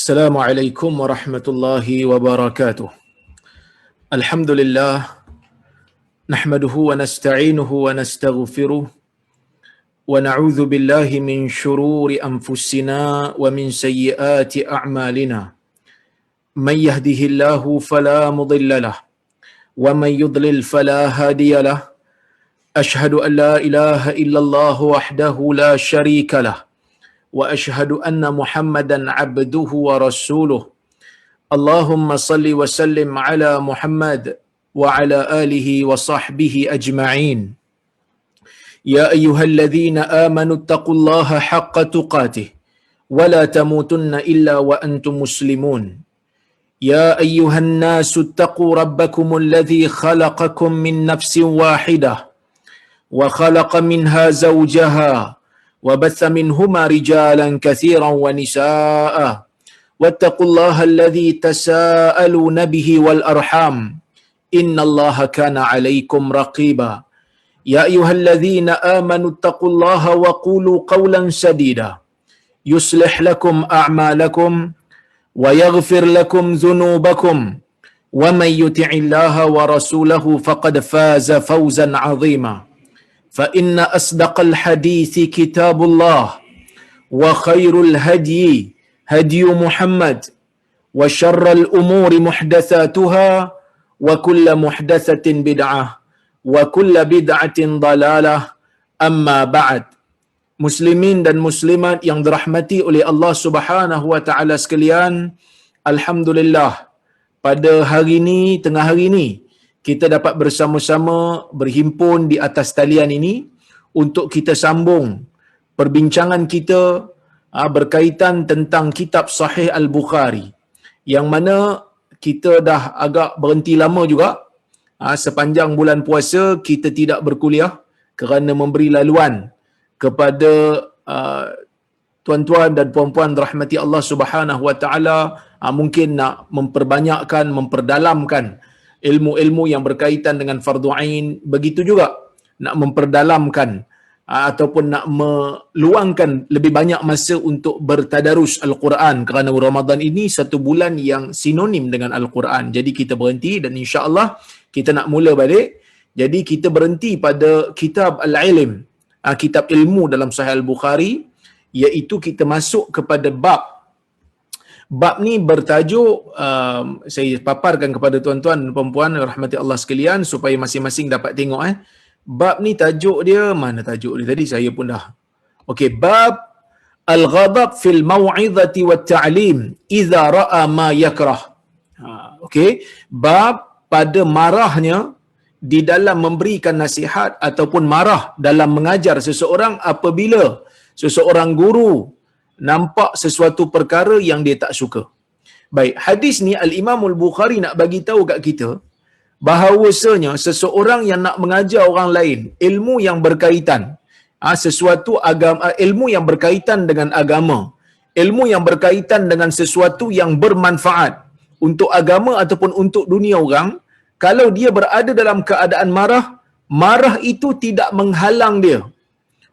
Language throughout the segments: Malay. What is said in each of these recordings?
Assalamualaikum warahmatullahi wabarakatuh. Alhamdulillah, nahmaduhu wa nasta'inuhu wa nastaghfiruh wa na'udzu billahi min shururi anfusina wa min sayyiati a'malina. Man yahdihillahu fala mudilla lahu wa man yudlil fala hadiya lahu. Ashhadu an la ilaha illallah wahdahu la syarika lahu wa ashhadu anna Muhammadan abduhu wa rasuluh. Allahumma salli wa sallim ala Muhammad wa ala alihi wa sahbihi ajma'in. Ya ayyuhalladzina amanu taqullaha haqqa tuqatih wa la tamutunna illa wa antum muslimun. Ya ayyuhan nasu taqu rabbakumul ladzi khalaqakum min nafsin wahidah wa khalaqa minha zawjaha وبث منهما رجالا كثيرا ونساء واتقوا الله الذي تساءلون به والأرحام إن الله كان عليكم رقيبا يا أيها الذين آمنوا اتقوا الله وقولوا قولا سديدا يصلح لكم أعمالكم ويغفر لكم ذنوبكم ومن يطع الله ورسوله فقد فاز فوزا عظيما فإن أصدق الحديث كتاب الله وخير الهدي هدي محمد وشر الأمور محدثاتها وكل محدثة بدعة وكل بدعة ضلالة أما بعد. Muslimin dan muslimat yang dirahmati oleh Allah Subhanahu wa taala sekalian, alhamdulillah pada hari ini, tengah hari ini kita dapat bersama-sama berhimpun di atas talian ini untuk kita sambung perbincangan kita berkaitan tentang kitab Sahih Al-Bukhari, yang mana kita dah agak berhenti lama juga. Sepanjang bulan puasa kita tidak berkuliah kerana memberi laluan kepada tuan-tuan dan puan-puan rahmati Allah Subhanahu wa taala, mungkin nak memperbanyakkan, memperdalamkan ilmu-ilmu yang berkaitan dengan fardu ain, begitu juga nak memperdalamkan ataupun nak meluangkan lebih banyak masa untuk bertadarus Al-Quran, kerana Ramadan ini satu bulan yang sinonim dengan Al-Quran. Jadi kita berhenti dan insya-Allah kita nak mula balik. Jadi kita berhenti pada kitab Al-Ilm, kitab ilmu dalam Sahih Al-Bukhari, iaitu kita masuk kepada bab ni bertajuk, saya paparkan kepada tuan-tuan dan puan-puan rahmati Allah sekalian supaya masing-masing dapat tengok. Bab ni tajuk dia, mana tajuk dia tadi, saya pun dah. Okey, bab al-ghadab fil mau'izati wat ta'lim idza ra'a ma yakrah. Okey, bab pada marahnya di dalam memberikan nasihat ataupun marah dalam mengajar seseorang apabila seseorang guru nampak sesuatu perkara yang dia tak suka. Baik, hadis ni Al-Imam Al-Bukhari nak bagi tahu kat kita bahawasanya seseorang yang nak mengajar orang lain ilmu yang berkaitan sesuatu agama, ilmu yang berkaitan dengan agama, ilmu yang berkaitan dengan sesuatu yang bermanfaat untuk agama ataupun untuk dunia orang, kalau dia berada dalam keadaan marah itu tidak menghalang dia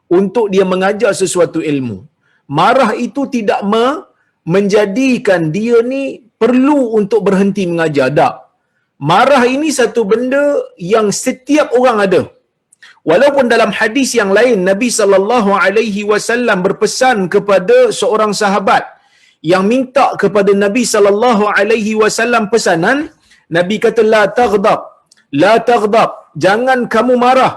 untuk dia mengajar sesuatu ilmu. Marah itu tidak menjadikan dia ni perlu untuk berhenti mengajar. Tak. Marah ini satu benda yang setiap orang ada. Walaupun dalam hadis yang lain Nabi SAW berpesan kepada seorang sahabat yang minta kepada Nabi SAW pesanan, Nabi kata la taghdab, jangan kamu marah,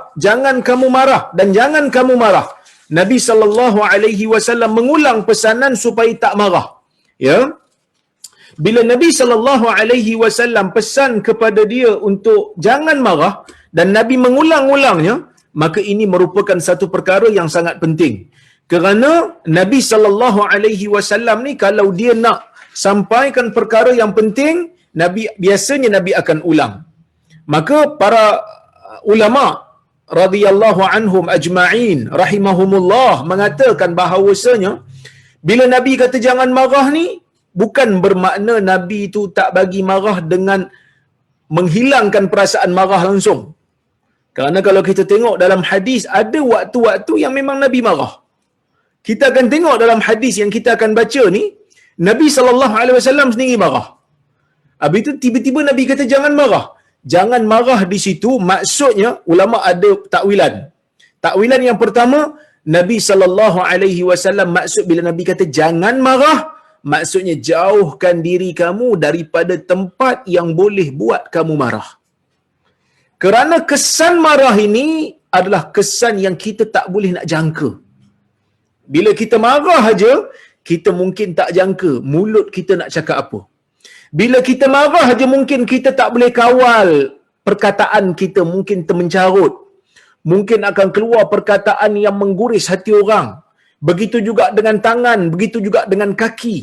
dan jangan kamu marah. Nabi SAW mengulang pesanan supaya tak marah. Ya. Bila Nabi SAW pesan kepada dia untuk jangan marah dan Nabi mengulang-ulangnya, maka ini merupakan satu perkara yang sangat penting. Kerana Nabi SAW ni kalau dia nak sampaikan perkara yang penting, biasanya Nabi akan ulang. Maka para ulama radhiyallahu anhum ajma'in rahimahumullah mengatakan bahawasanya bila Nabi kata jangan marah ni bukan bermakna Nabi itu tak bagi marah dengan menghilangkan perasaan marah langsung. Kerana kalau kita tengok dalam hadis ada waktu-waktu yang memang Nabi marah. Kita akan tengok dalam hadis yang kita akan baca ni, Nabi SAW sendiri marah. Habis itu tiba-tiba Nabi kata jangan marah. Jangan marah di situ maksudnya ulama ada takwilan. Takwilan yang pertama, Nabi SAW maksud bila Nabi kata jangan marah, maksudnya jauhkan diri kamu daripada tempat yang boleh buat kamu marah. Kerana kesan marah ini adalah kesan yang kita tak boleh nak jangka. Bila kita marah aja, kita mungkin tak jangka mulut kita nak cakap apa. Bila kita marah aja mungkin kita tak boleh kawal perkataan kita, mungkin termencarut. Mungkin akan keluar perkataan yang mengguris hati orang. Begitu juga dengan tangan, begitu juga dengan kaki.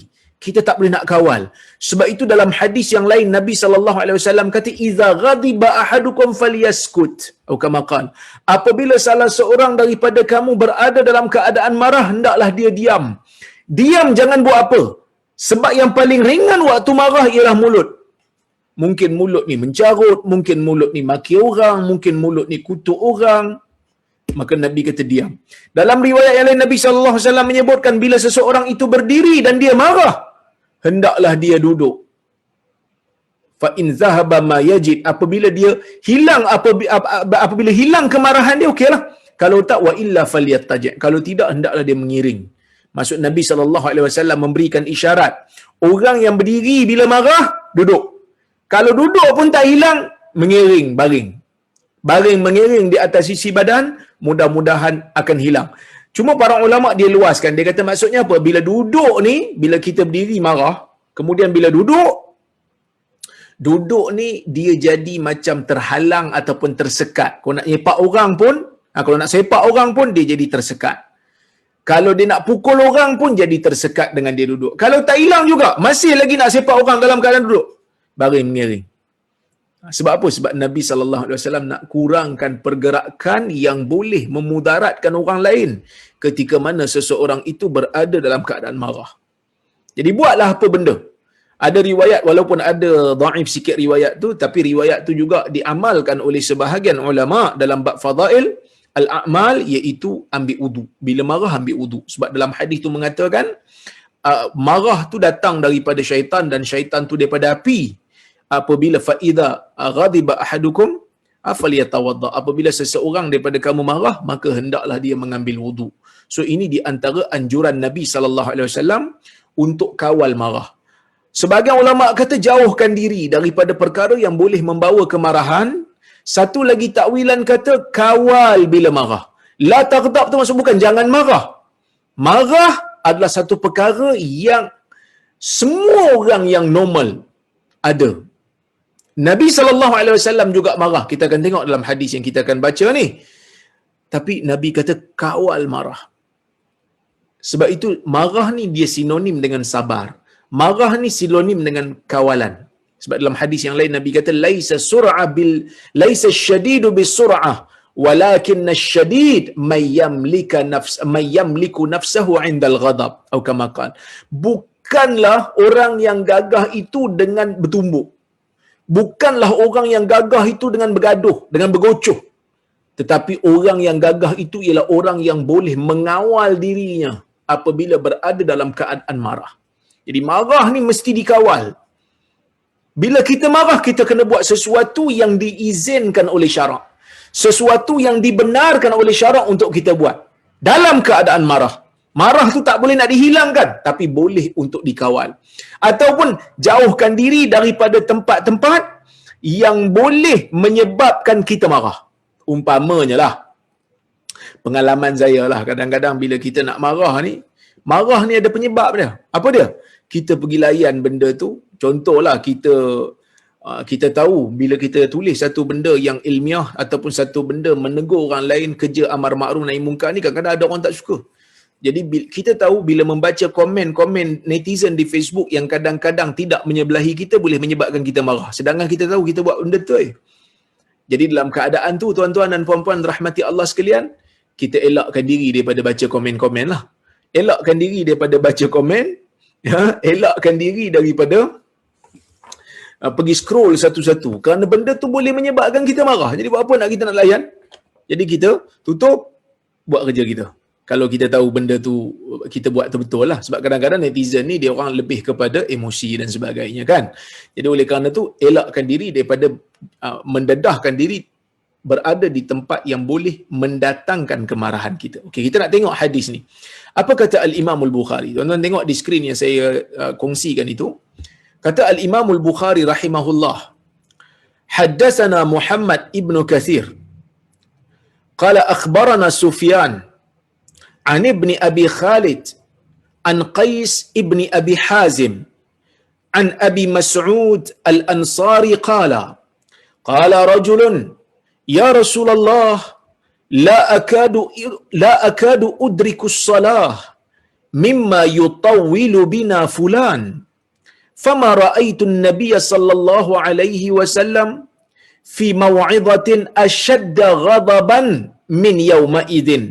Kita tak boleh nak kawal. Sebab itu dalam hadis yang lain Nabi SAW kata iza ghadiba ahadukum falyaskut atau kama qala, apabila salah seorang daripada kamu berada dalam keadaan marah, hendaklah dia diam. Diam, jangan buat apa. Sebab yang paling ringan waktu marah ialah mulut. Mungkin mulut ni mencarut, mungkin mulut ni maki orang, mungkin mulut ni kutuk orang. Maka Nabi kata diam. Dalam riwayat yang lain Nabi SAW menyebutkan bila seseorang itu berdiri dan dia marah, hendaklah dia duduk. Fa in zahaba ma yajid, apabila dia hilang apabila hilang kemarahan dia, okeylah. Kalau tak, wa illa falyattaji, kalau tidak hendaklah dia mengiring. Maksud Nabi SAW memberikan isyarat, orang yang berdiri bila marah duduk. Kalau duduk pun tak hilang, mengiring, baring. Baring mengiring di atas sisi badan, mudah-mudahan akan hilang. Cuma para ulama dia luaskan. Dia kata maksudnya apa? Bila duduk ni, bila kita berdiri marah, kemudian bila duduk ni dia jadi macam terhalang ataupun tersekat. Kalau nak sepak orang pun, kalau nak sepak orang pun dia jadi tersekat. Kalau dia nak pukul orang pun jadi tersekat dengan dia duduk. Kalau tak hilang juga, masih lagi nak sepak orang dalam keadaan duduk, baring mengiring. Sebab apa? Sebab Nabi SAW nak kurangkan pergerakan yang boleh memudaratkan orang lain ketika mana seseorang itu berada dalam keadaan marah. Jadi buatlah apa benda. Ada riwayat, walaupun ada dhaif sikit riwayat tu, tapi riwayat tu juga diamalkan oleh sebahagian ulama dalam bab fadail al-a'mal, iaitu ambil wudu. Bila marah ambil wudu. Sebab dalam hadis tu mengatakan marah tu datang daripada syaitan dan syaitan tu daripada api. Apabila faida ghadiba ahadukum falyatawadda, apabila seseorang daripada kamu marah, maka hendaklah dia mengambil wudu. So ini di antara anjuran Nabi SAW untuk kawal marah. Sebagian ulama kata jauhkan diri daripada perkara yang boleh membawa kemarahan. Satu lagi takwilan kata kawal bila marah. La taghdab tu maksud bukan jangan marah. Marah adalah satu perkara yang semua orang yang normal ada. Nabi SAW juga marah. Kita akan tengok dalam hadis yang kita akan baca ni. Tapi Nabi kata kawal marah. Sebab itu marah ni dia sinonim dengan sabar. Marah ni sinonim dengan kawalan. Sebab dalam hadis yang lain Nabi kata laisa syadidu bisur'ah walakin asyadid may yamliku nafsahu 'indal ghadab atau kama qala. Bukanlah orang yang gagah itu dengan bertumbuk. Bukanlah orang yang gagah itu dengan bergaduh, dengan bergocoh. Tetapi orang yang gagah itu ialah orang yang boleh mengawal dirinya apabila berada dalam keadaan marah. Jadi marah ni mesti dikawal. Bila kita marah, kita kena buat sesuatu yang diizinkan oleh syarak. Sesuatu yang dibenarkan oleh syarak untuk kita buat. Dalam keadaan marah. Marah tu tak boleh nak dihilangkan, tapi boleh untuk dikawal. Ataupun jauhkan diri daripada tempat-tempat yang boleh menyebabkan kita marah. Umpamanya lah, pengalaman saya lah, kadang-kadang bila kita nak marah ni ada penyebab dia. Apa dia? Kita pergi layan benda tu. Contohlah kita tahu bila kita tulis satu benda yang ilmiah ataupun satu benda menegur orang lain, kerja amar ma'ruf nahi munkar ni, kadang-kadang ada orang tak suka. Jadi kita tahu bila membaca komen-komen netizen di Facebook yang kadang-kadang tidak menyebelahi kita boleh menyebabkan kita marah. Sedangkan kita tahu kita buat benda tu. Jadi dalam keadaan tu, tuan-tuan dan puan-puan rahmati Allah sekalian, kita elakkan diri daripada baca komen-komen lah. Elakkan diri daripada baca komen, ya, elakkan diri daripada pergi scroll satu-satu. Kerana benda tu boleh menyebabkan kita marah. Jadi buat apa nak kita nak layan? Jadi kita tutup, buat kerja kita. Kalau kita tahu benda tu kita buat betul lah. Sebab kadang-kadang netizen ni dia orang lebih kepada emosi dan sebagainya kan. Jadi oleh kerana tu elakkan diri daripada mendedahkan diri berada di tempat yang boleh mendatangkan kemarahan kita. Okey, kita nak tengok hadis ni. Apa kata Al-Imam Al-Bukhari? Tuan-tuan tengok di skrin yang saya kongsikan itu. Kata Al-Imam Al-Bukhari rahimahullah, haddatsana Muhammad ibn Katsir qala akhbarana Sufyan an ibn Abi Khalid an Qais ibn Abi Hazim an Abi Mas'ud Al-Ansari qala qala rajulun ya Rasulullah la akadu udriku as-salah mimma yutawwilu bina fulan fama ra'aytu an-nabiy sallallahu alaihi wasallam fi maw'izatin ashadda ghadaban min yawma idin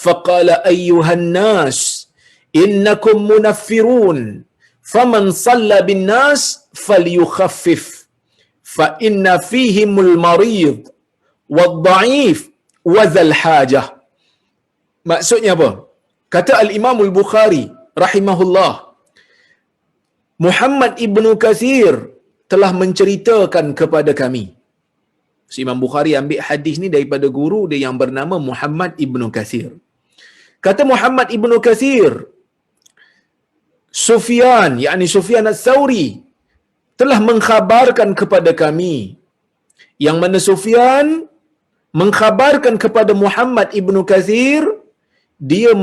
faqala ayyuhan nas innakum munaffirun faman shalla bin nas falyukhaffif fa inna fihimul marid wad-dha'if wa dhal hajah. Maksudnya apa? Kata Al-Imam Al-Bukhari rahimahullah, Muhammad ibn Katsir telah menceritakan kepada kami. Si Imam Bukhari ambil hadis ni daripada guru dia yang bernama Muhammad ibn Katsir. Kata Muhammad ibn Katsir, Sufyan, yakni Sufyan Ats-Tsauri telah mengkhabarkan kepada kami. Yang mana Sufyan mengkhabarkan kepada Muhammad ibn Katsir, dia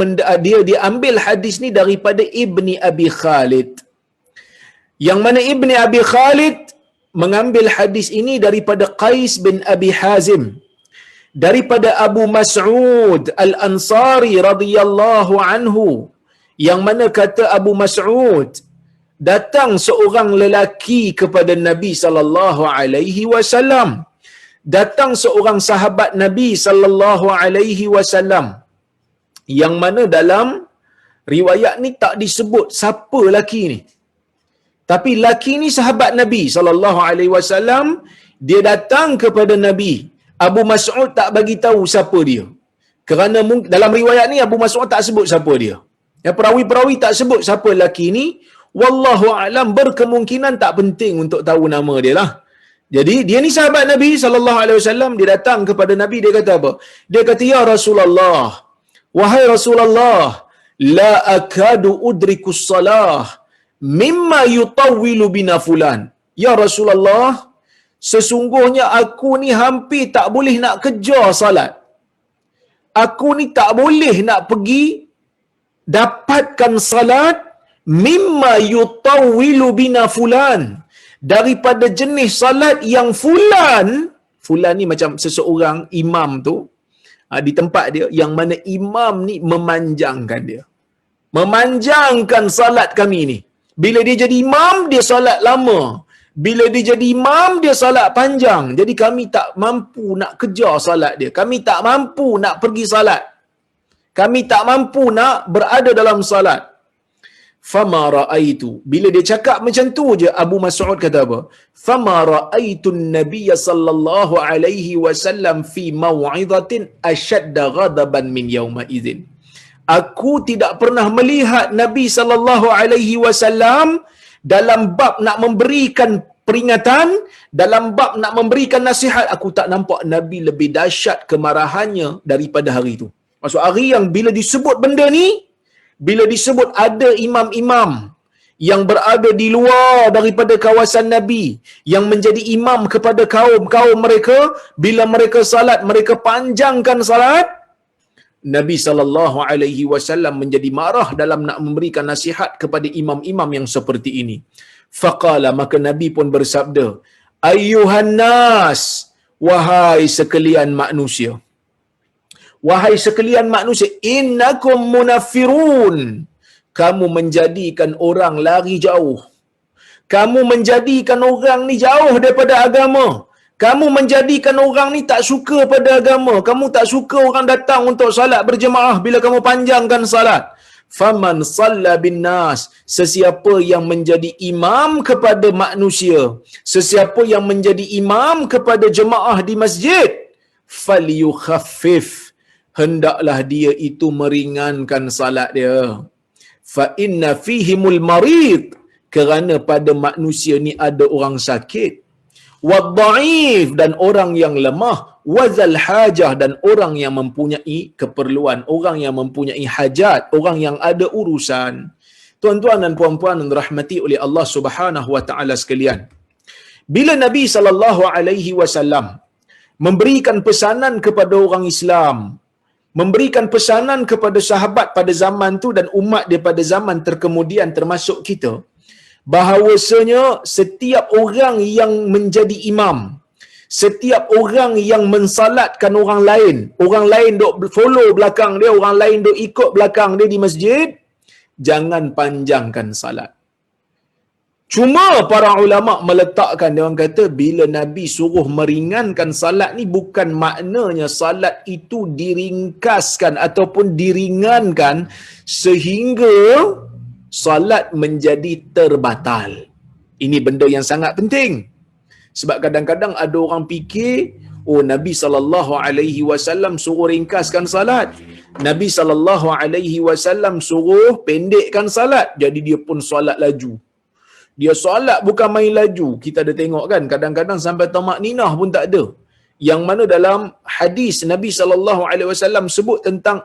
diambil hadis ni daripada Ibni Abi Khalid. Yang mana Ibni Abi Khalid mengambil hadis ini daripada Qais bin Abi Hazim, daripada Abu Mas'ud Al-Ansari radhiyallahu anhu, yang mana kata Abu Mas'ud, datang seorang lelaki kepada Nabi sallallahu alaihi wasallam, datang seorang sahabat Nabi sallallahu alaihi wasallam, yang mana dalam riwayat ni tak disebut siapa lelaki ni. Tapi lelaki ni sahabat Nabi sallallahu alaihi wasallam, dia datang kepada Nabi. Abu Mas'ud tak bagi tahu siapa dia. Kerana dalam riwayat ni Abu Mas'ud tak sebut siapa dia. Ya, perawi-perawi tak sebut siapa lelaki ni. Wallahu a'lam, berkemungkinan tak penting untuk tahu nama dia lah. Jadi dia ni sahabat Nabi sallallahu alaihi wasallam, dia datang kepada Nabi, dia kata apa? Dia kata, ya Rasulullah, wahai Rasulullah, la akadu udrikus salah mimma yutawwilu bina fulan. Ya Rasulullah, sesungguhnya aku ni hampir tak boleh nak kejar salat. Aku ni tak boleh nak pergi dapatkan salat mimma yutawwilu bina fulan, daripada jenis salat yang fulan ni macam seseorang imam tu di tempat dia, yang mana imam ni memanjangkan salat kami ni. Bila dia jadi imam, dia salat lama. Bila dia jadi imam, dia salat panjang. Jadi kami tak mampu nak kejar salat dia. Kami tak mampu nak pergi salat. Kami tak mampu nak berada dalam salat. Fama ra'aitu. Bila dia cakap macam tu je, Abu Mas'ud kata apa? Fama ra'aitu an-nabiy sallallahu alaihi wasallam fi maw'izatin ashadda ghadaban min yauma idzin. Aku tidak pernah melihat Nabi sallallahu alaihi wasallam dalam bab nak memberikan peringatan, dalam bab nak memberikan nasihat, aku tak nampak Nabi lebih dahsyat kemarahannya daripada hari itu. Maksud hari yang bila disebut benda ni, bila disebut ada imam-imam yang berada di luar daripada kawasan Nabi, yang menjadi imam kepada kaum mereka, bila mereka salat, mereka panjangkan salat, Nabi sallallahu alaihi wasallam menjadi marah dalam nak memberikan nasihat kepada imam-imam yang seperti ini. Faqala, maka Nabi pun bersabda, ayyuhan nas, wahai sekalian manusia. Wahai sekalian manusia, innakum munaffirun. Kamu menjadikan orang lari jauh. Kamu menjadikan orang ni jauh daripada agama. Kamu menjadikan orang ni tak suka pada agama. Kamu tak suka orang datang untuk salat berjemaah bila kamu panjangkan salat. Faman shalla bin nas, sesiapa yang menjadi imam kepada manusia, sesiapa yang menjadi imam kepada jemaah di masjid, falyukhaffif, hendaklah dia itu meringankan salat dia. Fa inna fihimul marid, kerana pada manusia ni ada orang sakit, wadhaif, dan orang yang lemah, wazal hajah, dan orang yang mempunyai keperluan, orang yang mempunyai hajat, orang yang ada urusan. Tuan-tuan dan puan-puan yang dirahmati oleh Allah Subhanahu wa taala sekalian, bila Nabi sallallahu alaihi wasallam memberikan pesanan kepada orang Islam, memberikan pesanan kepada sahabat pada zaman tu dan umat dia pada zaman terkemudian termasuk kita, bahawasanya setiap orang yang menjadi imam, setiap orang yang mensalatkan orang lain duk follow belakang dia, orang lain duk ikut belakang dia di masjid, jangan panjangkan salat. Cuma para ulama meletakkan, dia orang kata bila Nabi suruh meringankan salat ni bukan maknanya salat itu diringkaskan ataupun diringankan sehingga salat menjadi terbatal. Ini benda yang sangat penting. Sebab kadang-kadang ada orang fikir, oh Nabi sallallahu alaihi wasallam suruh ringkaskan salat, Nabi sallallahu alaihi wasallam suruh pendekkan salat, jadi dia pun solat laju. Dia solat bukan main laju. Kita ada tengok kan, kadang-kadang sampai tamak ninah pun tak ada. Yang mana dalam hadis Nabi sallallahu alaihi wasallam sebut tentang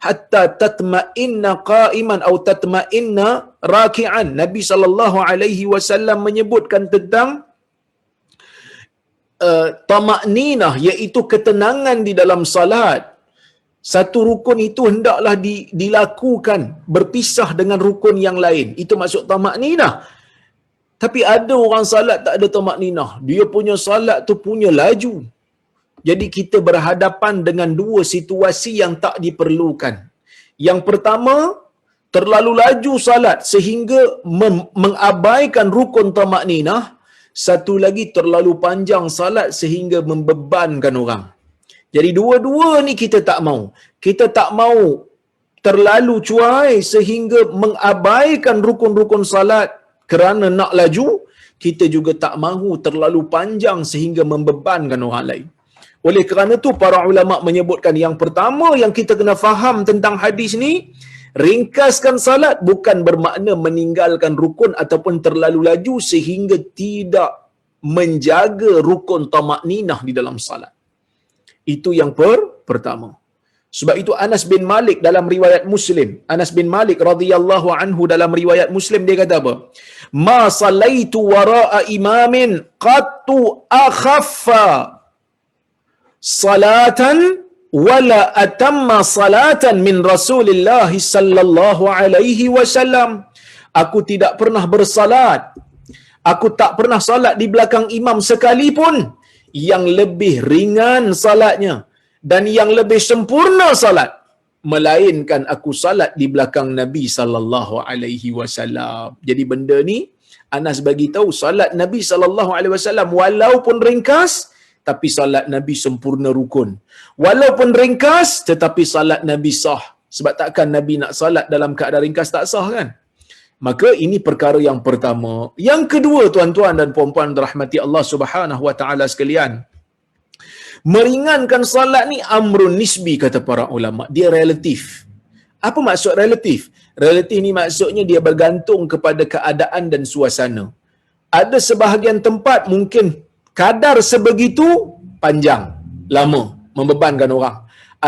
hatta tatma'inna qa'iman atau tatma'inna raki'an. Nabi sallallahu alaihi wasallam menyebutkan tentang tamak-ninah, iaitu ketenangan di dalam salat. Satu rukun itu hendaklah dilakukan berpisah dengan rukun yang lain. Itu maksud tamak-ninah. Tapi ada orang salat tak ada tamak-ninah. Dia punya salat tu punya laju. Jadi kita berhadapan dengan dua situasi yang tak diperlukan. Yang pertama, terlalu laju salat sehingga mengabaikan rukun tamak-ninah. Satu lagi, terlalu panjang salat sehingga membebankan orang. Jadi dua-dua ni kita tak mau. Kita tak mau terlalu cuai sehingga mengabaikan rukun-rukun salat kerana nak laju. Kita juga tak mahu terlalu panjang sehingga membebankan orang lain. Oleh kerana tu para ulama menyebutkan yang pertama yang kita kena faham tentang hadis ni, ringkaskan salat bukan bermakna meninggalkan rukun ataupun terlalu laju sehingga tidak menjaga rukun tamak-ninah di dalam salat. Itu yang pertama. Sebab itu Anas bin Malik dalam riwayat Muslim, Anas bin Malik radhiyallahu anhu dalam riwayat Muslim dia kata apa? Ma salaitu wara'a imamin qattu akhaffa salatan wala atamma salatan min Rasulillah sallallahu alaihi wasallam. Aku tidak pernah bersalat, aku tak pernah salat di belakang imam sekalipun yang lebih ringan salatnya dan yang lebih sempurna salat melainkan aku salat di belakang Nabi sallallahu alaihi wasallam. Jadi benda ni Anas bagi tahu salat Nabi sallallahu alaihi wasallam walaupun ringkas tapi salat Nabi sempurna rukun. Walaupun ringkas tetapi salat Nabi sah. Sebab takkan Nabi nak salat dalam keadaan ringkas tak sah kan? Maka ini perkara yang pertama. Yang kedua, tuan-tuan dan puan-puan rahmati Allah Subhanahu wa taala sekalian, meringankan salat ni amrun nisbi kata para ulama. Dia relatif. Apa maksud relatif? Relatif ni maksudnya dia bergantung kepada keadaan dan suasana. Ada sebahagian tempat mungkin kadar sebegitu panjang, lama, membebankan orang.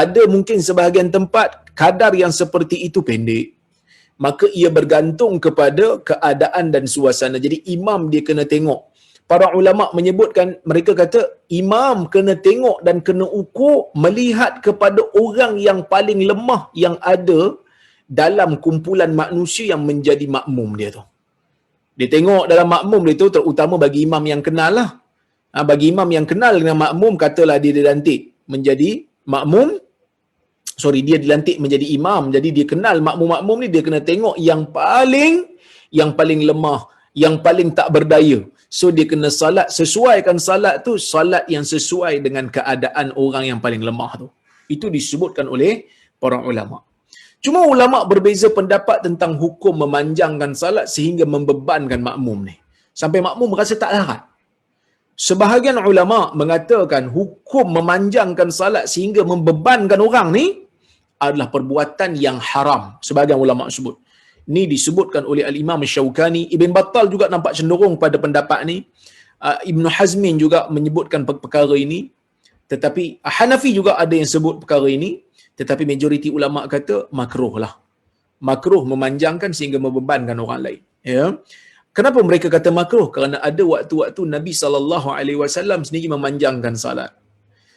Ada mungkin sebahagian tempat kadar yang seperti itu pendek. Maka ia bergantung kepada keadaan dan suasana. Jadi imam dia kena tengok. Para ulama menyebutkan, mereka kata imam kena tengok dan kena ukur melihat kepada orang yang paling lemah yang ada dalam kumpulan manusia yang menjadi makmum dia tu. Dia tengok dalam makmum dia tu, terutama bagi imam yang kenal lah. Bagi imam yang kenal dengan makmum, katalah dia dilantik menjadi makmum, dia dilantik menjadi imam, jadi dia kenal makmum-makmum ni, dia kena tengok yang paling lemah, yang paling tak berdaya. So dia kena salat, sesuaikan salat tu salat yang sesuai dengan keadaan orang yang paling lemah tu. Itu disebutkan oleh para ulama. Cuma ulama berbeza pendapat tentang hukum memanjangkan salat sehingga membebankan makmum ni. Sampai makmum rasa tak larat. Sebahagian ulama mengatakan hukum memanjangkan salat sehingga membebankan orang ni adalah perbuatan yang haram. Sebahagian ulama sebut. Ini disebutkan oleh Al-Imam Syaukani. Ibn Battal juga nampak cenderung pada pendapat ni. Ibn Hazmin juga menyebutkan perkara ini. Tetapi Hanafi juga ada yang sebut perkara ini. Tetapi majoriti ulama kata makruh lah. Makruh memanjangkan sehingga membebankan orang lain. Ya. Kenapa mereka kata makruh? Kerana ada waktu-waktu Nabi SAW sendiri memanjangkan salat.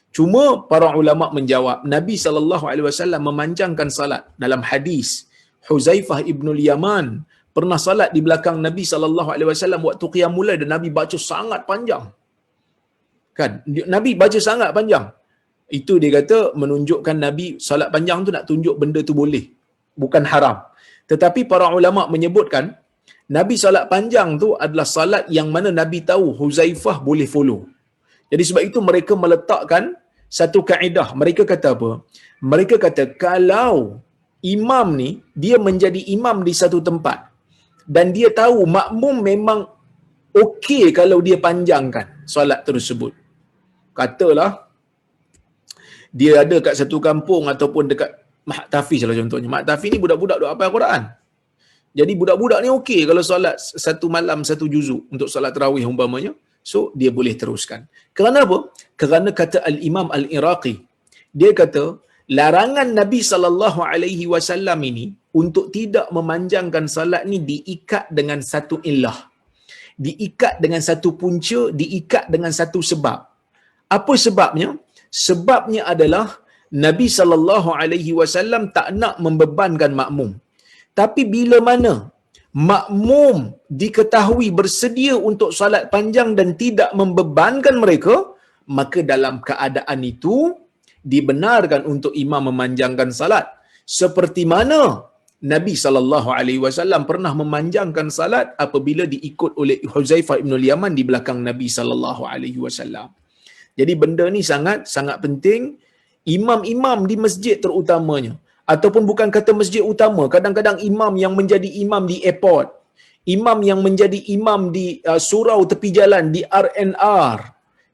Cuma para ulama menjawab, Nabi SAW memanjangkan salat. Dalam hadis Huzaifah ibnul Yaman pernah salat di belakang Nabi SAW waktu qiyamul lail dan Nabi baca sangat panjang. Kan? Nabi baca sangat panjang. Itu dia kata menunjukkan Nabi salat panjang tu nak tunjuk benda tu boleh. Bukan haram. Tetapi para ulama menyebutkan Nabi salat panjang tu adalah salat yang mana Nabi tahu Huzaifah boleh follow. Jadi sebab itu mereka meletakkan satu kaedah. Mereka kata apa? Mereka kata kalau imam ni dia menjadi imam di satu tempat dan dia tahu makmum memang okey kalau dia panjangkan solat tersebut. Katalah dia ada kat satu kampung ataupun dekat Mak Tafiz lah contohnya. Mak Tafiz ni budak-budak duk hafal Quran. Jadi budak-budak ni okey kalau solat satu malam satu juzuk untuk solat tarawih umpamanya. So dia boleh teruskan. Kerana apa? Kerana kata Al-Imam Al-Iraqi, dia kata larangan Nabi SAW ini untuk tidak memanjangkan salat ni diikat dengan satu illah. Diikat dengan satu punca, diikat dengan satu sebab. Apa sebabnya? Sebabnya adalah Nabi SAW tak nak membebankan makmum. Tapi bila mana makmum diketahui bersedia untuk salat panjang dan tidak membebankan mereka, maka dalam keadaan itu dibenarkan untuk imam memanjangkan salat. Seperti mana Nabi SAW pernah memanjangkan salat apabila diikut oleh Huzaifah ibn Yaman di belakang Nabi SAW. Jadi benda ni sangat penting. Imam-imam di masjid terutamanya, ataupun bukan kata masjid utama, kadang-kadang imam yang menjadi imam di airport, imam yang menjadi imam di surau tepi jalan, di RNR.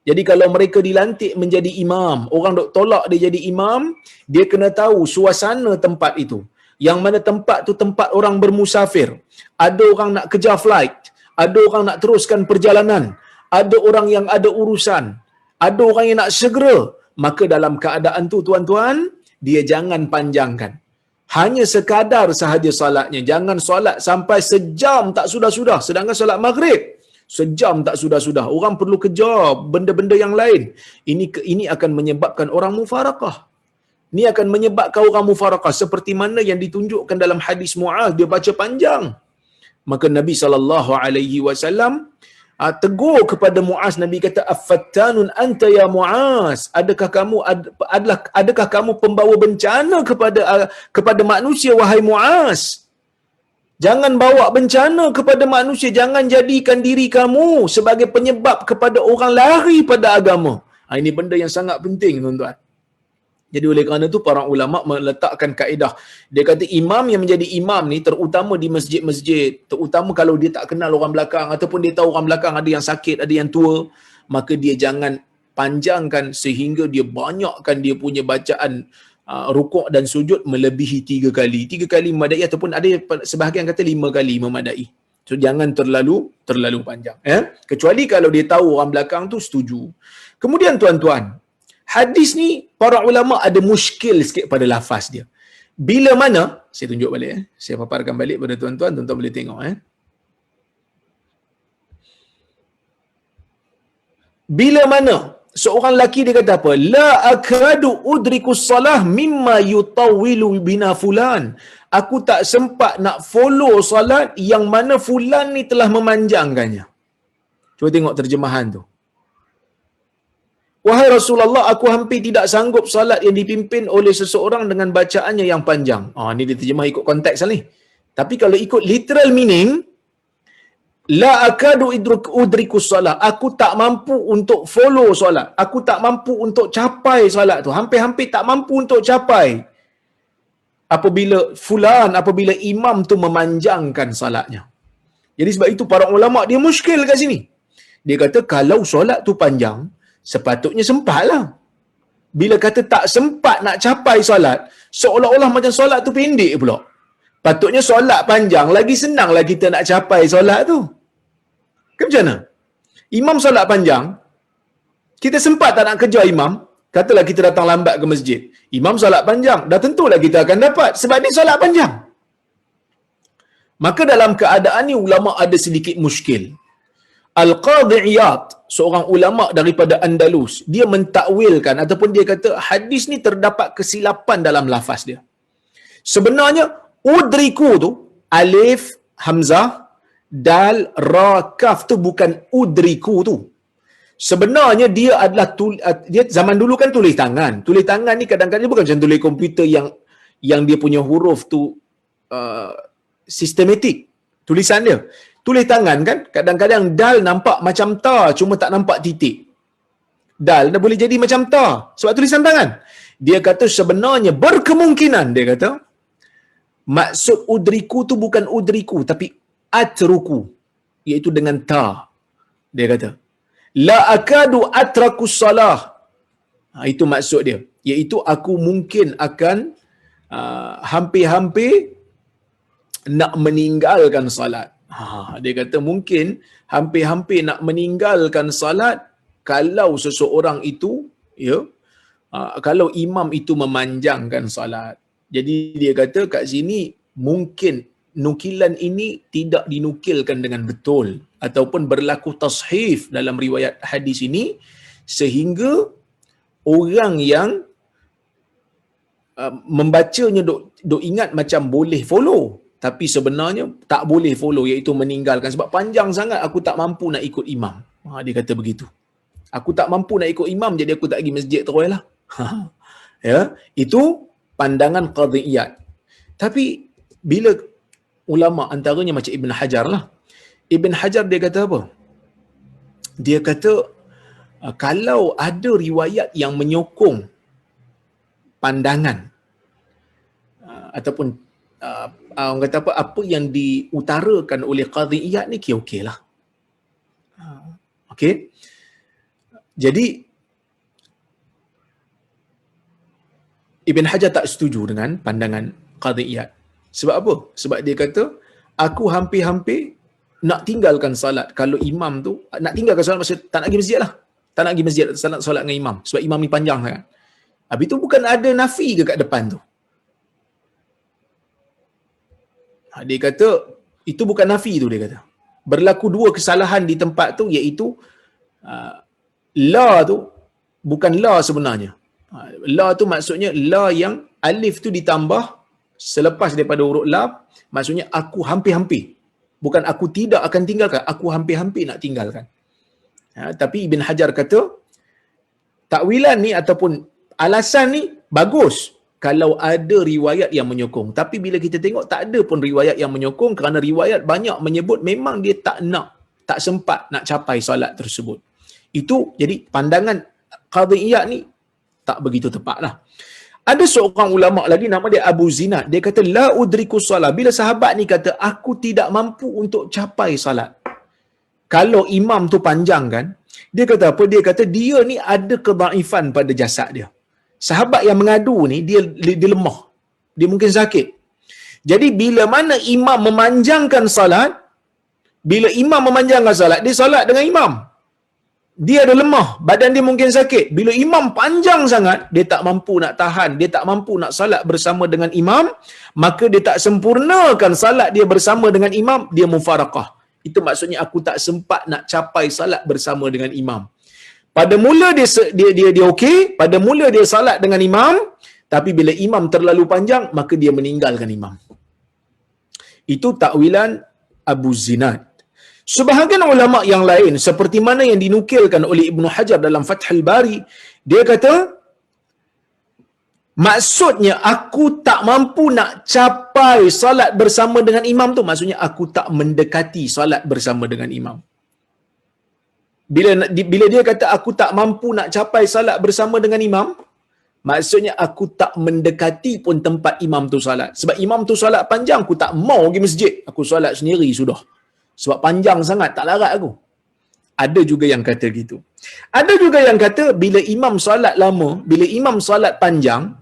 Jadi kalau mereka dilantik menjadi imam, orang dok tolak dia jadi imam, dia kena tahu suasana tempat itu. Yang mana tempat tu tempat orang bermusafir. Ada orang nak kejar flight, ada orang nak teruskan perjalanan, ada orang yang ada urusan, ada orang yang nak segera. Maka dalam keadaan tu tuan-tuan, dia jangan panjangkan. Hanya sekadar sahaja salatnya. Jangan solat sampai sejam tak sudah-sudah. Sedangkan solat maghrib, sejam tak sudah-sudah. Orang perlu kejar benda-benda yang lain. Ini akan menyebabkan orang mufarakah. Ini akan menyebabkan orang mufarakah. Seperti mana yang ditunjukkan dalam hadis Muaz, dia baca panjang. Maka Nabi SAW tegur kepada Muaz. Nabi kata, "Affattanun anta ya Muaz? Adakah kamu pembawa bencana kepada manusia wahai Muaz? Jangan bawa bencana kepada manusia, jangan jadikan diri kamu sebagai penyebab kepada orang lari pada agama." Ini benda yang sangat penting tuan-tuan. Jadi oleh kerana itu para ulama meletakkan kaedah. Dia kata imam yang menjadi imam ni terutama di masjid-masjid, terutama kalau dia tak kenal orang belakang ataupun dia tahu orang belakang ada yang sakit, ada yang tua, maka dia jangan panjangkan sehingga dia banyakkan dia punya bacaan rukuk dan sujud melebihi 3 kali. 3 kali memadai ataupun ada sebahagian kata 5 kali memadai. So jangan terlalu panjang. Kecuali kalau dia tahu orang belakang tu setuju. Kemudian tuan-tuan, hadis ni para ulama ada muskil sikit pada lafaz dia. Bila mana, saya tunjuk balik saya paparkan balik pada tuan-tuan, tuan-tuan boleh tengok Bila mana seorang lelaki dia kata apa? La akadu udrikus salah mimma yutawwilu bina fulan. Aku tak sempat nak follow salat yang mana fulan ni telah memanjangkannya. Cuba tengok terjemahan tu. Wahai Rasulullah, aku hampir tidak sanggup salat yang dipimpin oleh seseorang dengan bacaannya yang panjang. Ni dia terjemah ikut konteks ni. Tapi kalau ikut literal meaning, la akadu udrikus salat. Aku tak mampu untuk follow salat. Aku tak mampu untuk capai salat tu. Hampir-hampir tak mampu untuk capai. Apabila imam tu memanjangkan salatnya. Jadi sebab itu para ulama dia muskil kat sini. Dia kata kalau solat tu panjang, sepatutnya sempatlah. Bila kata tak sempat nak capai solat, seolah-olah macam solat tu pendek pula. Patutnya solat panjang, lagi senanglah kita nak capai solat tu. Ke macam mana? Imam solat panjang, kita sempat tak nak kejar imam, katalah kita datang lambat ke masjid. Imam solat panjang, dah tentulah kita akan dapat sebab dia solat panjang. Maka dalam keadaan ni ulama ada sedikit muskil. Al-Qadhi Iyad, seorang ulama daripada Andalus, dia mentakwilkan ataupun dia kata hadis ni terdapat kesilapan dalam lafaz dia. Sebenarnya udriku tu alif, hamzah, dal, ra, kaf tu bukan udriku tu. Sebenarnya dia adalah dia zaman dulu kan tulis tangan. Tulis tangan ni kadang-kadang bukan macam tulis komputer yang dia punya huruf tu sistematik. Tulisan dia. Tulis tangan kan, kadang-kadang dal nampak macam ta, cuma tak nampak titik. Dal dah boleh jadi macam ta sebab tulisan tangan. Dia kata sebenarnya berkemungkinan, dia kata maksud udriku tu bukan udriku tapi atruku, iaitu dengan ta. Dia kata la akadu atraku salah. Itu maksud dia, iaitu aku mungkin akan hampir-hampir nak meninggalkan salat. Dia kata mungkin hampir-hampir nak meninggalkan salat kalau seseorang itu, ya, kalau imam itu memanjangkan salat. Jadi dia kata kat sini mungkin nukilan ini tidak dinukilkan dengan betul ataupun berlaku tashif dalam riwayat hadis ini, sehingga orang yang membacanya dok ingat macam boleh follow, tapi sebenarnya tak boleh follow, iaitu meninggalkan sebab panjang sangat aku tak mampu nak ikut imam. Dia kata begitu. Aku tak mampu nak ikut imam, jadi aku tak pergi masjid teruslah. Ya, itu pandangan Qadhi'iyat. Tapi bila ulama antaranya macam Ibn Hajar lah. Ibn Hajar dia kata apa? Dia kata kalau ada riwayat yang menyokong pandangan ataupun orang kata apa yang diutarakan oleh Qadhi'iyat ni okeylah. Okey. Jadi Ibn Hajar tak setuju dengan pandangan Qadhi'iyat. Sebab apa? Sebab dia kata aku hampir-hampir nak tinggalkan salat kalau imam tu, nak tinggalkan salat maksud tak nak pergi masjid lah. Tak nak pergi masjid, solat dengan imam sebab imam ni panjang sangat. Habis tu bukan ada nafi ke kat depan tu? Dia kata itu bukan nafi tu, dia kata. Berlaku dua kesalahan di tempat tu, iaitu la tu bukan la sebenarnya. La tu maksudnya la yang alif tu ditambah selepas daripada huruf lam, maksudnya aku hampir-hampir. Bukan aku tidak akan tinggalkan, aku hampir-hampir nak tinggalkan. Tapi Ibn Hajar kata takwilan ni ataupun alasan ni bagus kalau ada riwayat yang menyokong. Tapi bila kita tengok tak ada pun riwayat yang menyokong, kerana riwayat banyak menyebut memang dia tak sempat nak capai solat tersebut. Itu jadi pandangan Qadhi'iyat ni tak begitu tepat lah. Ada seorang ulama lagi nama dia Abu Zinad. Dia kata la udriku salat. Bila sahabat ni kata aku tidak mampu untuk capai salat, kalau imam tu panjang kan, dia kata apa? Dia kata dia ni ada kedhaifan pada jasad dia. Sahabat yang mengadu ni dia lemah. Dia mungkin sakit. Jadi bila mana imam memanjangkan salat, bila imam memanjangkan salat, dia salat dengan imam. Dia ada lemah, badan dia mungkin sakit. Bila imam panjang sangat, dia tak mampu nak tahan, dia tak mampu nak salat bersama dengan imam, maka dia tak sempurnakan salat dia bersama dengan imam, dia mufaraqah. Itu maksudnya aku tak sempat nak capai salat bersama dengan imam. Pada mula dia okey, pada mula dia salat dengan imam, tapi bila imam terlalu panjang, maka dia meninggalkan imam. Itu takwilan Abu Zinad. Sebahagian ulama yang lain seperti mana yang dinukilkan oleh Ibn Hajar dalam Fathul Bari, dia kata maksudnya aku tak mampu nak capai salat bersama dengan imam tu, maksudnya aku tak mendekati salat bersama dengan imam. Bila dia kata aku tak mampu nak capai salat bersama dengan imam, maksudnya aku tak mendekati pun tempat imam tu salat. Sebab imam tu salat panjang, aku tak mau pergi masjid, aku salat sendiri sudah. Sebab panjang sangat, tak larat aku. Ada juga yang kata gitu. Ada juga yang kata bila imam solat lama, bila imam solat panjang,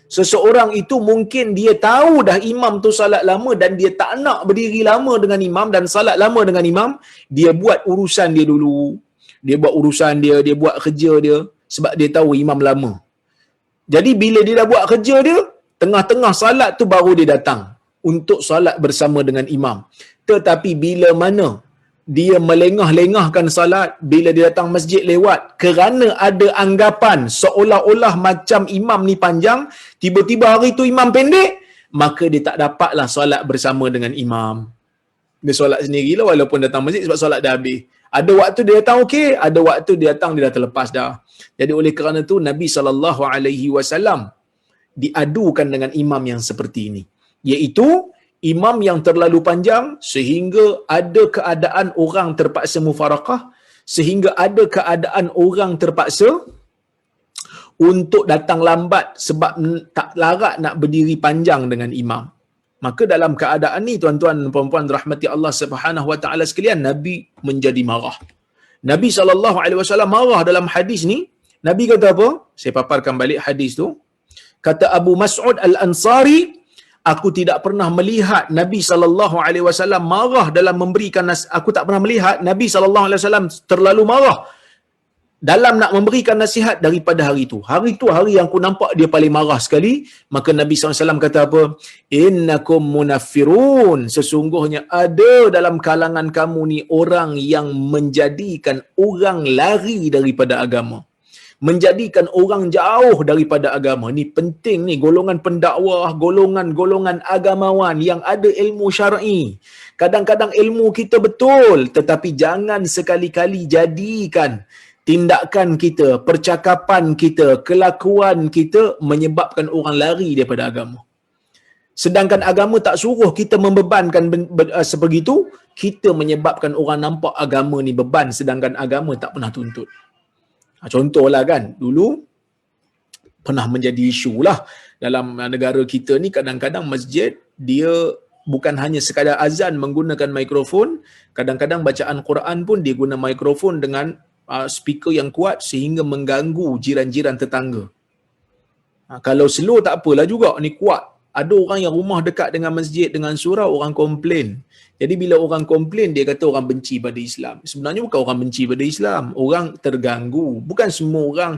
seseorang itu mungkin dia tahu dah imam tu solat lama dan dia tak nak berdiri lama dengan imam dan solat lama dengan imam, dia buat urusan dia dulu. Dia buat urusan dia, dia buat kerja dia sebab dia tahu imam lama. Jadi bila dia dah buat kerja dia, tengah-tengah salat tu baru dia datang untuk salat bersama dengan imam. Tetapi bila mana dia melengah-lengahkan salat, bila dia datang masjid lewat kerana ada anggapan seolah-olah macam imam ni panjang, tiba-tiba hari tu imam pendek, maka dia tak dapatlah salat bersama dengan imam. Dia solat sendirilah walaupun datang masjid sebab solat dah habis. Ada waktu dia datang okey, ada waktu dia datang dia dah terlepas dah. Jadi oleh kerana tu Nabi SAW diadukan dengan imam yang seperti ini, iaitu imam yang terlalu panjang sehingga ada keadaan orang terpaksa mufarakah, sehingga ada keadaan orang terpaksa untuk datang lambat sebab tak larat nak berdiri panjang dengan imam. Maka dalam keadaan ni tuan-tuan dan puan-puan rahmati Allah Subhanahu wa taala sekalian, Nabi menjadi marah. Nabi SAW marah dalam hadis ni. Nabi kata apa? Saya paparkan balik hadis tu. Kata Abu Mas'ud Al-Ansari, aku tidak pernah melihat Nabi SAW marah dalam memberikan aku tak pernah melihat Nabi SAW terlalu marah dalam nak memberikan nasihat daripada hari itu. Hari itu hari yang aku nampak dia paling marah sekali. Maka Nabi SAW kata apa? Innakum munaffirun. Sesungguhnya ada dalam kalangan kamu ni orang yang menjadikan orang lari daripada agama. Menjadikan orang jauh daripada agama. Ni penting ni, golongan pendakwah, golongan-golongan agamawan yang ada ilmu syar'i. Kadang-kadang ilmu kita betul, tetapi jangan sekali-kali jadikan tindakan kita, percakapan kita, kelakuan kita menyebabkan orang lari daripada agama. Sedangkan agama tak suruh kita membebankan sebegitu, kita menyebabkan orang nampak agama ni beban sedangkan agama tak pernah tuntut. Contohlah kan, dulu pernah menjadi isu lah dalam negara kita ni, kadang-kadang masjid dia bukan hanya sekadar azan menggunakan mikrofon, kadang-kadang bacaan Quran pun dia guna mikrofon dengan speaker yang kuat sehingga mengganggu jiran-jiran tetangga. Kalau slow tak apalah juga, ni kuat. Ada orang yang rumah dekat dengan masjid dengan surau, orang komplain. Jadi bila orang komplain, dia kata orang benci pada Islam. Sebenarnya bukan orang benci pada Islam, orang terganggu. Bukan semua orang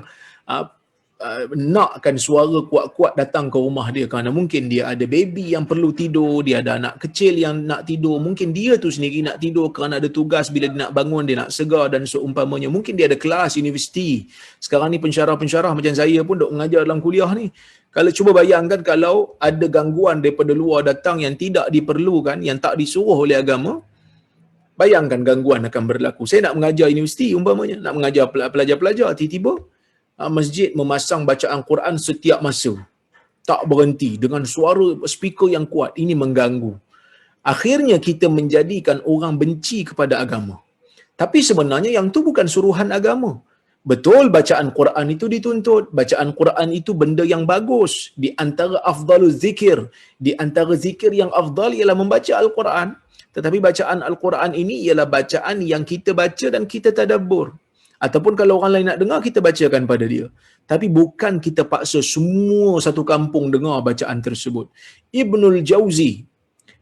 nakkan suara kuat-kuat datang ke rumah dia kerana mungkin dia ada baby yang perlu tidur, dia ada anak kecil yang nak tidur, mungkin dia tu sendiri nak tidur kerana ada tugas, bila dia nak bangun dia nak segar dan seumpamanya. Mungkin dia ada kelas universiti. Sekarang ni pensyarah-pensyarah macam saya pun duk mengajar dalam kuliah ni. Kalau cuba bayangkan kalau ada gangguan daripada luar datang yang tidak diperlukan, yang tak disuruh oleh agama, bayangkan gangguan akan berlaku. Saya nak mengajar universiti umpamanya, nak mengajar pelajar-pelajar, tiba-tiba masjid memasang bacaan Quran setiap masa, tak berhenti dengan suara speaker yang kuat. Ini mengganggu. Akhirnya kita menjadikan orang benci kepada agama. Tapi sebenarnya yang tu bukan suruhan agama. Betul bacaan Quran itu dituntut, bacaan Quran itu benda yang bagus. Di antara afdalul zikir, di antara zikir yang afdal ialah membaca Al-Quran. Tetapi bacaan Al-Quran ini ialah bacaan yang kita baca dan kita tadabbur. Ataupun kalau orang lain nak dengar, kita bacakan pada dia. Tapi bukan kita paksa semua satu kampung dengar bacaan tersebut. Ibnul Jauzi,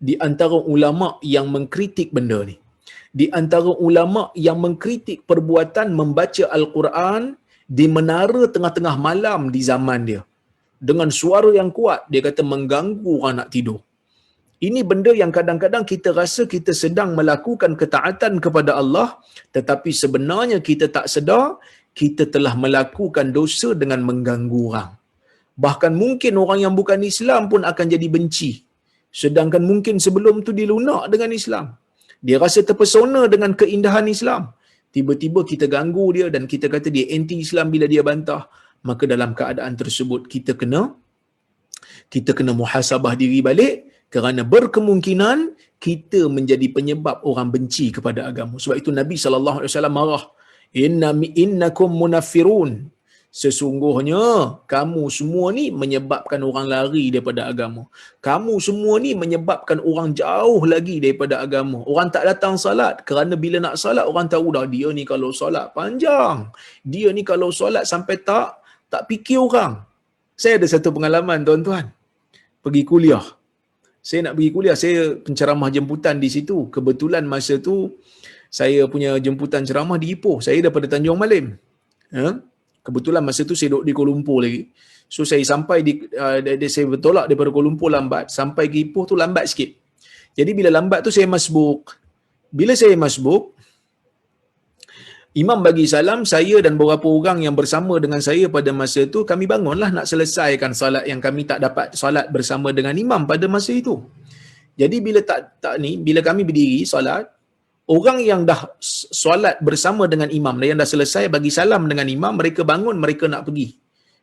di antara ulama yang mengkritik benda ni, di antara ulama yang mengkritik perbuatan membaca Al-Quran di menara tengah-tengah malam di zaman dia, dengan suara yang kuat, dia kata mengganggu orang nak tidur. Ini benda yang kadang-kadang kita rasa kita sedang melakukan ketaatan kepada Allah, tetapi sebenarnya kita tak sedar, kita telah melakukan dosa dengan mengganggu orang. Bahkan mungkin orang yang bukan Islam pun akan jadi benci. Sedangkan mungkin sebelum tu dia lunak dengan Islam. Dia rasa terpesona dengan keindahan Islam. Tiba-tiba kita ganggu dia dan kita kata dia anti-Islam bila dia bantah. Maka dalam keadaan tersebut kita kena muhasabah diri balik, kerana berkemungkinan kita menjadi penyebab orang benci kepada agama. Sebab itu Nabi SAW marah. Innakum munaffirun. Sesungguhnya kamu semua ni menyebabkan orang lari daripada agama. Kamu semua ni menyebabkan orang jauh lagi daripada agama. Orang tak datang salat kerana bila nak salat orang tahu dah dia ni kalau salat panjang. Dia ni kalau salat sampai tak fikir orang. Saya ada satu pengalaman tuan-tuan. Pergi kuliah. Saya nak pergi kuliah, saya penceramah jemputan di situ. Kebetulan masa tu saya punya jemputan ceramah di Ipoh. Saya daripada Tanjung Malim. Kebetulan masa tu saya duduk di Kuala Lumpur lagi. So saya sampai saya bertolak daripada Kuala Lumpur lambat. Sampai ke Ipoh tu lambat sikit. Jadi bila lambat tu saya masbuk. Bila saya masbuk, imam bagi salam, saya dan beberapa orang yang bersama dengan saya pada masa tu, kami bangunlah nak selesaikan salat yang kami tak dapat salat bersama dengan imam pada masa itu. Jadi bila kami berdiri salat, orang yang dah solat bersama dengan imam, yang dah selesai bagi salam dengan imam, mereka bangun, mereka nak pergi.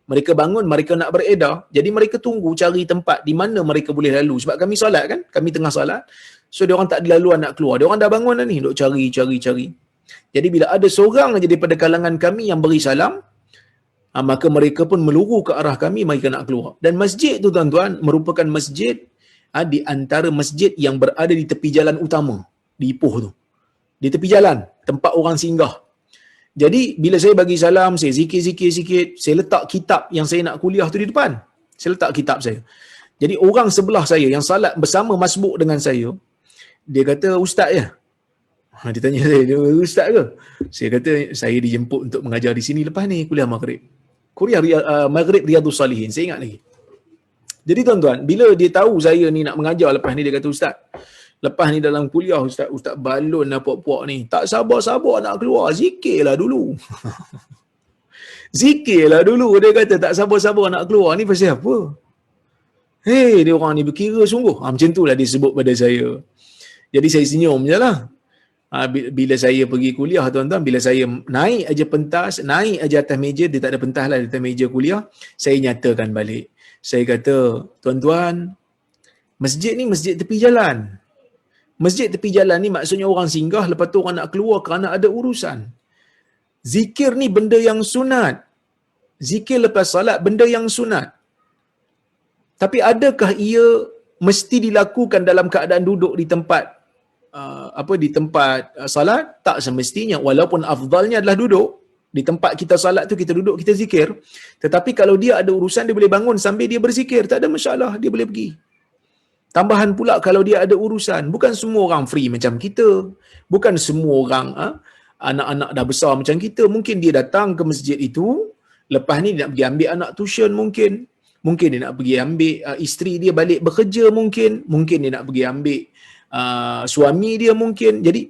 Mereka bangun, mereka nak beredar. Jadi mereka tunggu cari tempat di mana mereka boleh lalu. Sebab kami solat kan, kami tengah solat. So dia orang tak ada laluan nak keluar. Dia orang dah bangun dah ni, duk cari. Jadi bila ada seorang aja daripada kalangan kami yang beri salam, maka mereka pun meluru ke arah kami, mereka nak keluar. Dan masjid tu tuan-tuan merupakan masjid di antara masjid yang berada di tepi jalan utama di Ipoh tu. Di tepi jalan, tempat orang singgah. Jadi bila saya bagi salam, saya zikir-zikir sikit, saya letak kitab yang saya nak kuliah tu di depan. Saya letak kitab saya. Jadi orang sebelah saya yang salat bersama masbuk dengan saya, dia kata, "Ustaz ya?" Dia tanya saya, "Dia ustaz ke?" Saya kata, "Saya dijemput untuk mengajar di sini lepas ni kuliah Maghrib." Maghrib Riyadhus Salihin, saya ingat lagi. Jadi tuan-tuan, bila dia tahu saya ni nak mengajar lepas ni, dia kata, "Ustaz, lepas ni dalam kuliah Ustaz balon lah puak-puak ni. Tak sabar-sabar nak keluar. Zikirlah dulu." Zikirlah dulu. Dia kata tak sabar-sabar nak keluar. Ni pasal apa? Dia orang ni berkira sungguh. Macam tu lah dia sebut pada saya. Jadi saya senyum je lah. Bila saya pergi kuliah tuan-tuan, bila saya naik aja pentas, naik aja atas meja, dia tak ada pentas lah di atas meja kuliah, saya nyatakan balik. Saya kata, "Tuan-tuan, masjid ni masjid tepi jalan. Masjid tepi jalan ni maksudnya orang singgah, lepas tu orang nak keluar kerana ada urusan. Zikir ni benda yang sunat. Zikir lepas salat benda yang sunat. Tapi adakah ia mesti dilakukan dalam keadaan duduk di tempat di tempat salat? Tak semestinya. Walaupun afdalnya adalah duduk di tempat kita salat tu, kita duduk, kita zikir. Tetapi kalau dia ada urusan, dia boleh bangun sambil dia berzikir, tak ada masalah, dia boleh pergi. Tambahan pula kalau dia ada urusan, bukan semua orang free macam kita. Bukan semua orang anak-anak dah besar macam kita. Mungkin dia datang ke masjid itu, lepas ni dia nak pergi ambil anak tuition mungkin. Mungkin dia nak pergi ambil isteri dia balik bekerja mungkin. Mungkin dia nak pergi ambil suami dia mungkin. Jadi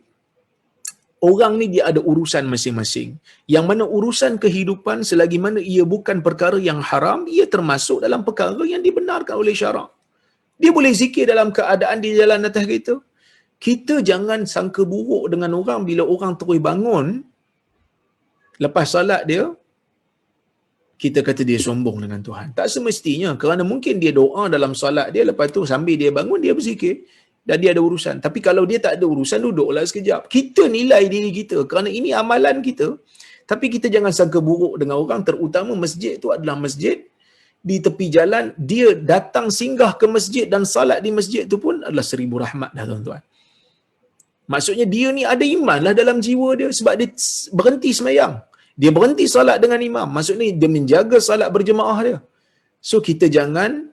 orang ni dia ada urusan masing-masing. Yang mana urusan kehidupan selagi mana ia bukan perkara yang haram, ia termasuk dalam perkara yang dibenarkan oleh syarak. Dia boleh zikir dalam keadaan di jalan atas kereta. Kita jangan sangka buruk dengan orang bila orang terus bangun lepas salat dia, kita kata dia sombong dengan Tuhan. Tak semestinya, kerana mungkin dia doa dalam salat dia, lepas tu sambil dia bangun dia berzikir dan dia ada urusan. Tapi kalau dia tak ada urusan, duduklah sekejap. Kita nilai diri kita kerana ini amalan kita. Tapi kita jangan sangka buruk dengan orang, terutama masjid tu adalah masjid di tepi jalan. Dia datang singgah ke masjid dan salat di masjid tu pun adalah 1000 rahmat dah tuan-tuan. Maksudnya dia ni ada iman lah dalam jiwa dia, sebab dia berhenti semayang. Dia berhenti salat dengan imam. Maksudnya dia menjaga salat berjemaah dia. So kita jangan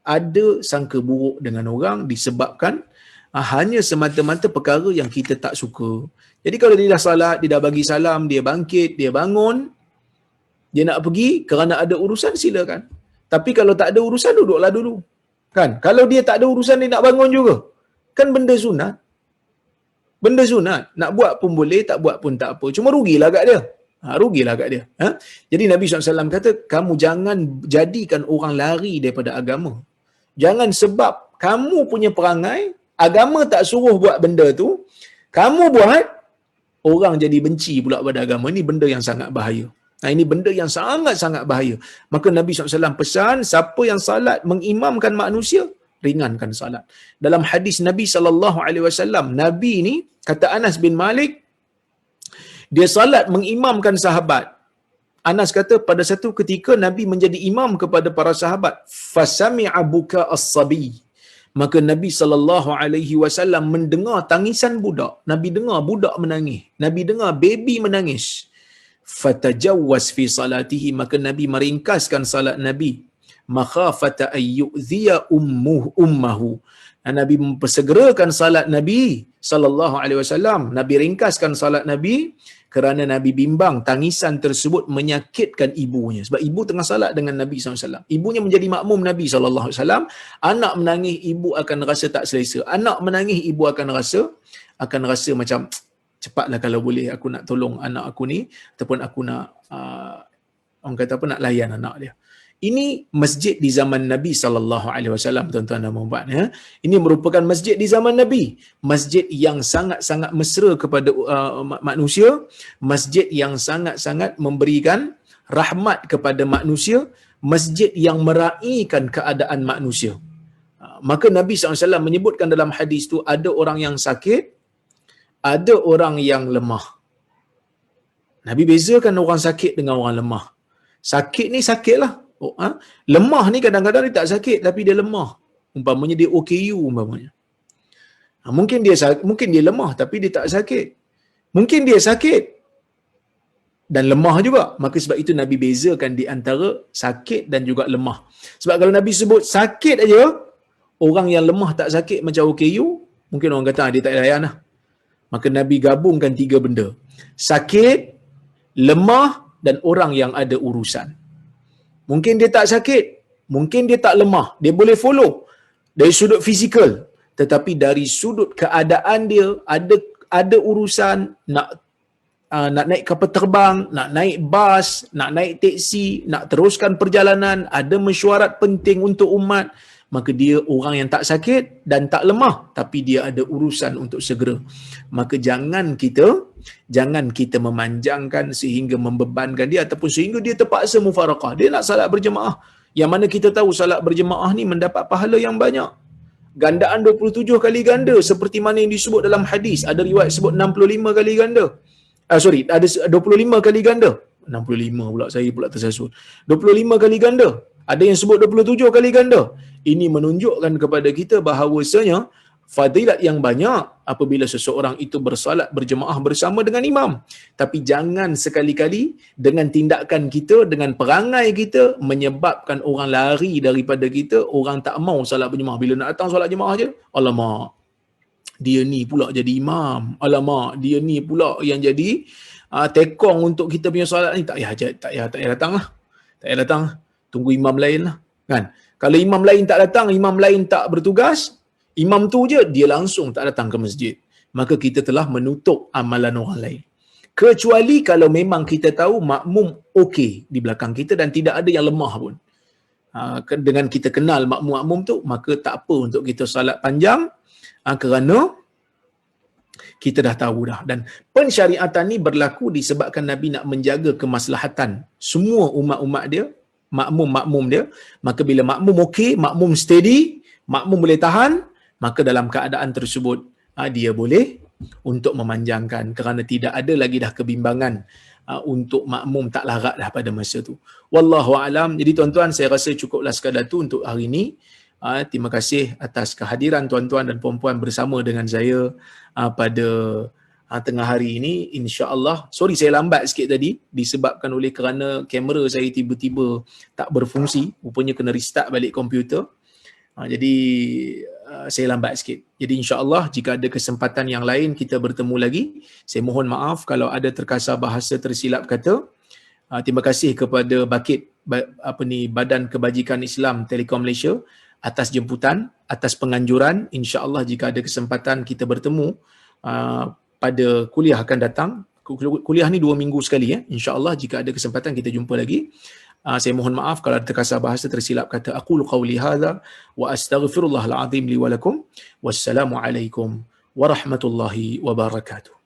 ada sangka buruk dengan orang disebabkan hanya semata-mata perkara yang kita tak suka. Jadi kalau dia dah salat, dia dah bagi salam, dia bangkit, dia bangun, dia nak pergi kerana ada urusan, silakan. Tapi kalau tak ada urusan, duduklah dulu. Kan? Kalau dia tak ada urusan, dia nak bangun juga. Kan benda sunat. Benda sunat. Nak buat pun boleh, tak buat pun tak apa. Cuma rugilah kat dia. Rugilah kat dia. Jadi Nabi SAW kata, kamu jangan jadikan orang lari daripada agama. Jangan sebab kamu punya perangai, agama tak suruh buat benda tu, kamu buat, orang jadi benci pula pada agama. Ini benda yang sangat bahaya. Ini benda yang sangat-sangat bahaya. Maka Nabi SAW pesan, siapa yang salat mengimamkan manusia, ringankan salat. Dalam hadis Nabi SAW, Nabi ni, kata Anas bin Malik, dia salat mengimamkan sahabat. Anas kata pada satu ketika Nabi menjadi imam kepada para sahabat, fasami'a buka as-sabi. Maka Nabi sallallahu alaihi wasallam mendengar tangisan budak. Nabi dengar budak menangis. Nabi dengar baby menangis. Fatajawwaz fi salatihi, maka Nabi meringkaskan salat Nabi. Makhafata ayyu'dhiya ummahu. Nabi mempersegerakan salat Nabi sallallahu alaihi wasallam. Nabi ringkaskan salat Nabi kerana Nabi bimbang tangisan tersebut menyakitkan ibunya. Sebab ibu tengah salat dengan Nabi SAW. Ibunya menjadi makmum Nabi SAW. Anak menangis, ibu akan rasa tak selesa. Anak menangis, ibu akan rasa macam, cepatlah kalau boleh aku nak tolong anak aku ni, ataupun aku nak, orang kata apa, nak layan anak dia. Ini masjid di zaman Nabi SAW, tuan-tuan dan puan-puan. Ya. Ini merupakan masjid di zaman Nabi. Masjid yang sangat-sangat mesra kepada manusia. Masjid yang sangat-sangat memberikan rahmat kepada manusia. Masjid yang meraihkan keadaan manusia. Maka Nabi SAW menyebutkan dalam hadis tu, ada orang yang sakit, ada orang yang lemah. Nabi bezakan orang sakit dengan orang lemah. Sakit ni sakitlah. Lemah ni kadang-kadang dia tak sakit tapi dia lemah. Umpamanya dia OKU umpamanya. Mungkin dia lemah tapi dia tak sakit. Mungkin dia sakit dan lemah juga. Maka sebab itu Nabi bezakan di antara sakit dan juga lemah. Sebab kalau Nabi sebut sakit aja, orang yang lemah tak sakit macam OKU, mungkin orang kata dia tak layan lah. Maka Nabi gabungkan 3 benda. Sakit, lemah dan orang yang ada urusan. Mungkin dia tak sakit, mungkin dia tak lemah, dia boleh follow dari sudut fizikal, tetapi dari sudut keadaan dia ada urusan nak naik kapal terbang, nak naik bas, nak naik teksi, nak teruskan perjalanan, ada mesyuarat penting untuk umat, maka dia orang yang tak sakit dan tak lemah, tapi dia ada urusan untuk segera. Maka jangan kita memanjangkan sehingga membebankan dia ataupun sehingga dia terpaksa mufaraqah. Dia nak salat berjemaah. Yang mana kita tahu salat berjemaah ni mendapat pahala yang banyak. Gandaan 27 kali ganda seperti mana yang disebut dalam hadis. Ada riwayat sebut 65 kali ganda. Ada 25 kali ganda. 65 pula, saya pula tersasul. 25 kali ganda. Ada yang sebut 27 kali ganda. Ini menunjukkan kepada kita bahawasanya fadilat yang banyak apabila seseorang itu bersalat berjemaah bersama dengan imam. Tapi jangan sekali-kali dengan tindakan kita, dengan perangai kita menyebabkan orang lari daripada kita, orang tak mau salat berjemaah. Bila nak datang salat jemaah je, alamak, dia ni pula jadi imam. Alamak, dia ni pula yang jadi tekong untuk kita punya salat ni. Tak payah datang lah. Tak payah datang. Tunggu imam lain lah. Kan? Kalau imam lain tak datang, imam lain tak bertugas, imam tu je dia langsung tak datang ke masjid, maka kita telah menutup amalan orang lain. Kecuali kalau memang kita tahu makmum okey di belakang kita dan tidak ada yang lemah pun. Dengan kita kenal makmum-makmum tu, maka tak apa untuk kita salat panjang, kerana kita dah tahu dah. Dan pensyariatan ni berlaku disebabkan Nabi nak menjaga kemaslahatan semua umat-umat dia, makmum dia. Maka bila makmum okey, makmum steady, makmum boleh tahan, maka dalam keadaan tersebut dia boleh untuk memanjangkan, kerana tidak ada lagi dah kebimbangan untuk makmum tak larat dah pada masa tu. Wallahu alam. Jadi tuan-tuan, saya rasa cukuplah sekadar tu untuk hari ini. Terima kasih atas kehadiran tuan-tuan dan puan-puan bersama dengan saya pada tengah hari ini. InsyaAllah, sorry saya lambat sikit tadi, disebabkan oleh kerana kamera saya tiba-tiba tak berfungsi, rupanya kena restart balik komputer. Jadi saya lambat sikit. Jadi insya-Allah jika ada kesempatan yang lain kita bertemu lagi. Saya mohon maaf kalau ada terkasar bahasa tersilap kata. Terima kasih kepada Badan Kebajikan Islam Telekom Malaysia atas jemputan, atas penganjuran. Insya-Allah jika ada kesempatan kita bertemu pada kuliah akan datang. Kuliah ni 2 minggu sekali ya. Insya-Allah jika ada kesempatan kita jumpa lagi. Saya mohon maaf kalau ada terkasar bahasa tersilap kata. Aqulu qawli hadza wa astaghfirullahal azim li wa lakum. Wassalamualaikum warahmatullahi wabarakatuh.